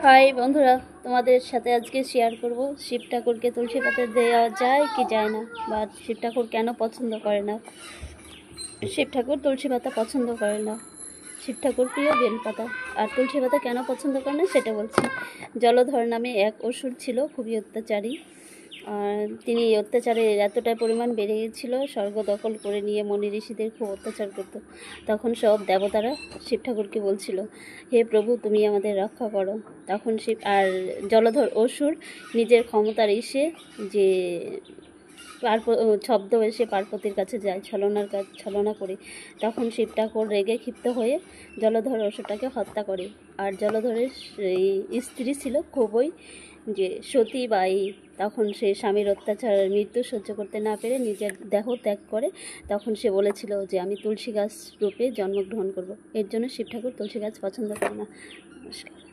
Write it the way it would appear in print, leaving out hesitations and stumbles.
High বন্ধুরা, তোমাদের সাথে আজকে শেয়ার করব শিব ঠাকুরকে তুলসী পাতা দেওয়া যায় কি যায় না, বা শিব ঠাকুর কেন পছন্দ করে না। শিব ঠাকুর তুলসী পাতা পছন্দ করে না। শিব ঠাকুর প্রিয় বেলপাতা। আর তুলসী পাতা কেন পছন্দ করে না সেটা বলছি। জলধর নামে এক অসুর ছিল, খুবই অত্যাচারী। আর তিনি অত্যাচারে এতটাই পরিমাণ বেড়ে গিয়েছিল, স্বর্গ দখল করে নিয়ে মনি ঋষিদের খুব অত্যাচার করত। তখন সব দেবতারা শিব ঠাকুরকে বলছিল, হে প্রভু, তুমি আমাদের রক্ষা করো। তখন শিব আর জলধর অসুর নিজের ক্ষমতার এসে যে ছদ্ম এসে পার্বতীর কাছে যায় ছলনা করে। তখন শিব ঠাকুর রেগে ক্ষিপ্ত হয়ে জলধর অসুরটাকে হত্যা করে। আর জলধরের স্ত্রী ছিল খুবই যে সতী বাই। তখন সে স্বামীর অত্যাচার মৃত্যু সহ্য করতে না পেরে নিজের দেহ ত্যাগ করে। তখন সে বলেছিল যে আমি তুলসী গাছ রূপে জন্মগ্রহণ করব। এর জন্য শিব ঠাকুর তুলসী গাছ পছন্দ করে না। নমস্কার।